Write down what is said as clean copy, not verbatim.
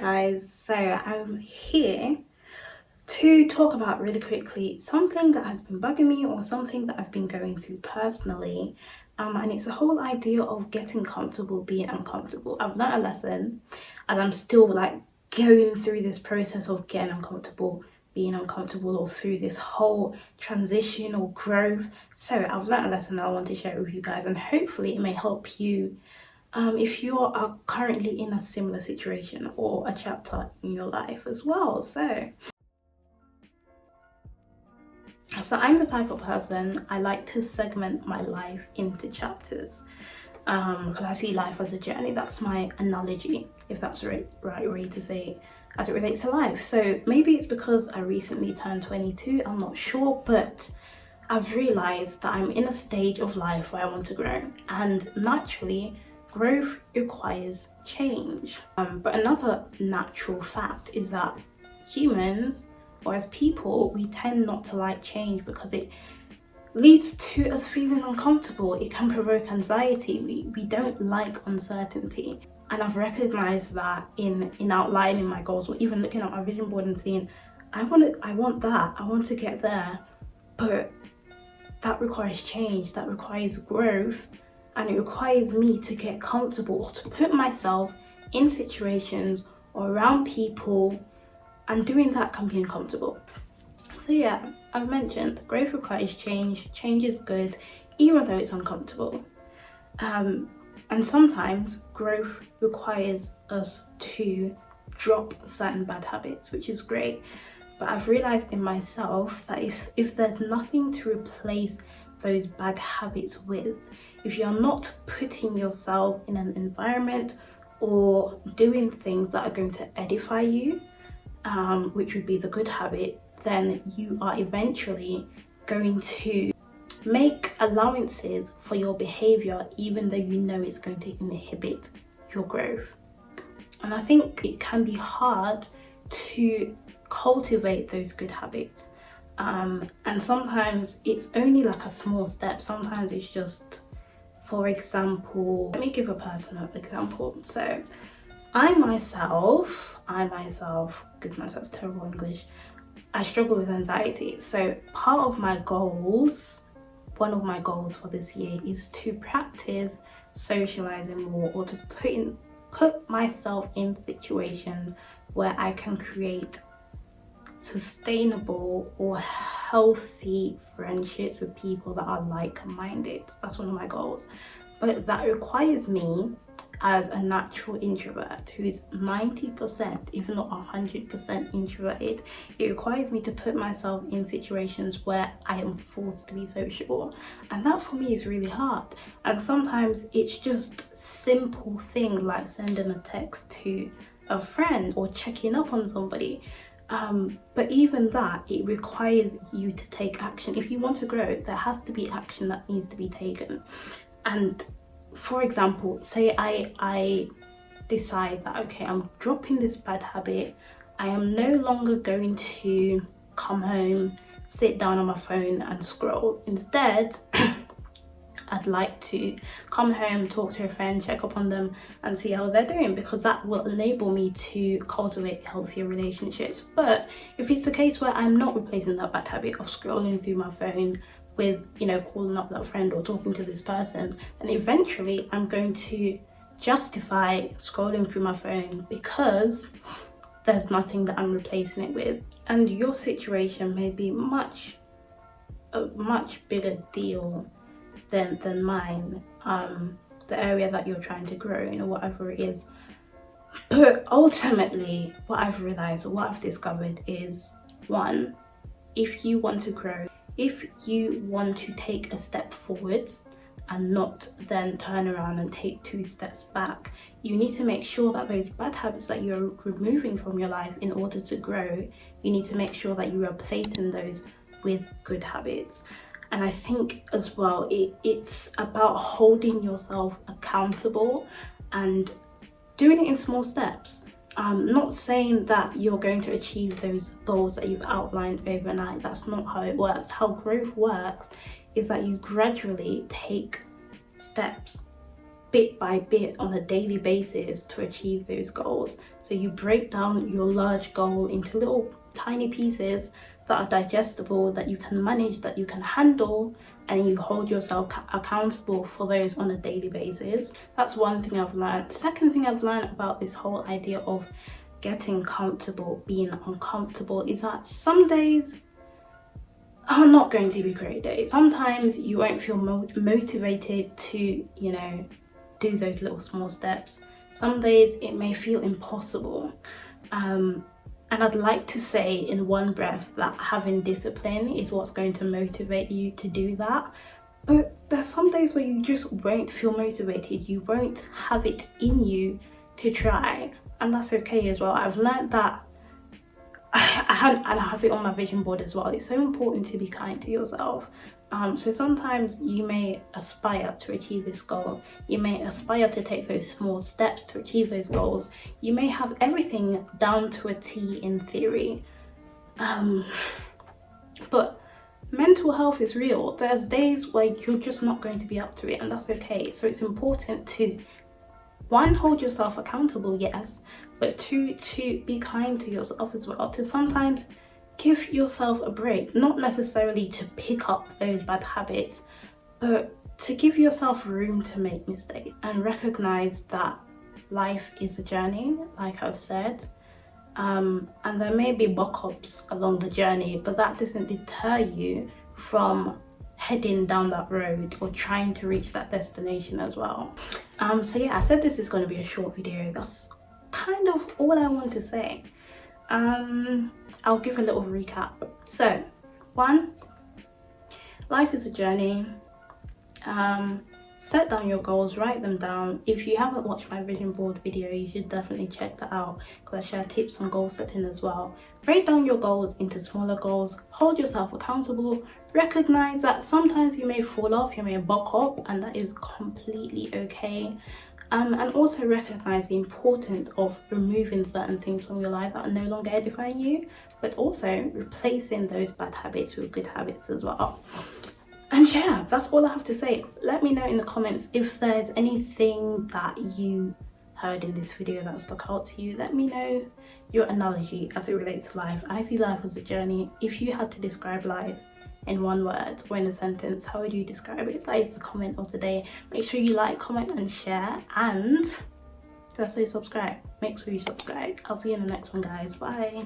guys, so I'm here to talk about really quickly something that has been bugging me or something that I've been going through personally, and it's the whole idea of getting comfortable being uncomfortable. I've learned a lesson and I'm still like going through this process of getting uncomfortable being uncomfortable, or through this whole transition or growth. So I've learned a lesson that I want to share with you guys, and hopefully it may help you if you are currently in a similar situation or a chapter in your life as well. So I'm the type of person, I like to segment my life into chapters, because I see life as a journey. That's my analogy, if that's the right way to say it, as it relates to life. So maybe it's because I recently turned 22, I'm not sure, but I've realized that I'm in a stage of life where I want to grow, and naturally growth requires change. But another natural fact is that humans, or as people, we tend not to like change because it leads to us feeling uncomfortable. It can provoke anxiety. We don't like uncertainty. And I've recognized that in outlining my goals, or even looking at my vision board and seeing, I want that, I want to get there, but that requires change, that requires growth, and it requires me to get comfortable, to put myself in situations or around people, and doing that can be uncomfortable. So yeah, I've mentioned growth requires change. Change is good, even though it's uncomfortable. And sometimes growth requires us to drop certain bad habits, which is great. But I've realized in myself that if there's nothing to replace those bad habits with, if you're not putting yourself in an environment or doing things that are going to edify you, which would be the good habit, then you are eventually going to make allowances for your behavior, even though you know it's going to inhibit your growth. And I think it can be hard to cultivate those good habits. And sometimes it's only like a small step. Sometimes it's just, for example, let me give a personal example. So I myself, goodness, that's terrible English. I struggle with anxiety. So part of my goals, one of my goals for this year, is to practice socializing more, or to put myself in situations where I can create sustainable or healthy friendships with people that are like-minded. That's one of my goals. But that requires me, as a natural introvert who is 90%, if not 100% introverted, it requires me to put myself in situations where I am forced to be sociable. And that for me is really hard. And sometimes it's just simple things like sending a text to a friend or checking up on somebody. But even that, it requires you to take action. If you want to grow, there has to be action that needs to be taken. And for example, say I decide that, okay, I'm dropping this bad habit. I am no longer going to come home, sit down on my phone and scroll. Instead, I'd like to come home, talk to a friend, check up on them and see how they're doing, because that will enable me to cultivate healthier relationships. But if it's the case where I'm not replacing that bad habit of scrolling through my phone with, calling up that friend or talking to this person, and eventually I'm going to justify scrolling through my phone because there's nothing that I'm replacing it with. And your situation may be a much bigger deal than mine, the area that you're trying to grow, whatever it is. But ultimately, what I've realized, or what I've discovered is, one, if you want to grow, if you want to take a step forward and not then turn around and take 2 steps back, you need to make sure that those bad habits that you're removing from your life in order to grow, you need to make sure that you are replacing those with good habits. And I think as well, it's about holding yourself accountable and doing it in small steps. Not saying that you're going to achieve those goals that you've outlined overnight. That's not how it works. How growth works is that you gradually take steps bit by bit on a daily basis to achieve those goals. So you break down your large goal into little tiny pieces that are digestible, that you can manage, that you can handle, and you hold yourself accountable for those on a daily basis. That's one thing I've learned. Second thing I've learned about this whole idea of getting comfortable, being uncomfortable, is that some days are not going to be great days. Sometimes you won't feel motivated to, you know, do those little small steps. Some days it may feel impossible. And I'd like to say in one breath that having discipline is what's going to motivate you to do that. But there's some days where you just won't feel motivated. You won't have it in you to try. And that's okay as well. I've learned that, and I have it on my vision board as well. It's so important to be kind to yourself. So sometimes you may aspire to achieve this goal. You may aspire to take those small steps to achieve those goals. You may have everything down to a T in theory. But mental health is real. There's days where you're just not going to be up to it, and that's okay. So it's important to, one, hold yourself accountable, yes, but two, to be kind to yourself as well. To sometimes give yourself a break, not necessarily to pick up those bad habits, but to give yourself room to make mistakes and recognize that life is a journey, like I've said. And there may be buck-ups along the journey, but that doesn't deter you from heading down that road or trying to reach that destination as well. So yeah, I said this is going to be a short video. That's kind of all I want to say. I'll give a little recap. So, 1, life is a journey. Set down your goals, write them down. If you haven't watched my vision board video, you should definitely check that out, because I share tips on goal setting as well. Break down your goals into smaller goals, hold yourself accountable, recognize that sometimes you may fall off, you may buck up, and that is completely okay. And also recognize the importance of removing certain things from your life that are no longer edifying you, but also replacing those bad habits with good habits as well. And yeah, that's all I have to say. Let me know in the comments if there's anything that you heard in this video that stuck out to you. Let me know your analogy as it relates to life. I see life as a journey. If you had to describe life in one word or in a sentence, how would you describe it? That is the comment of the day. Make sure you like, comment and share, and did I say subscribe? Make sure you subscribe. I'll see you in the next one, guys. Bye.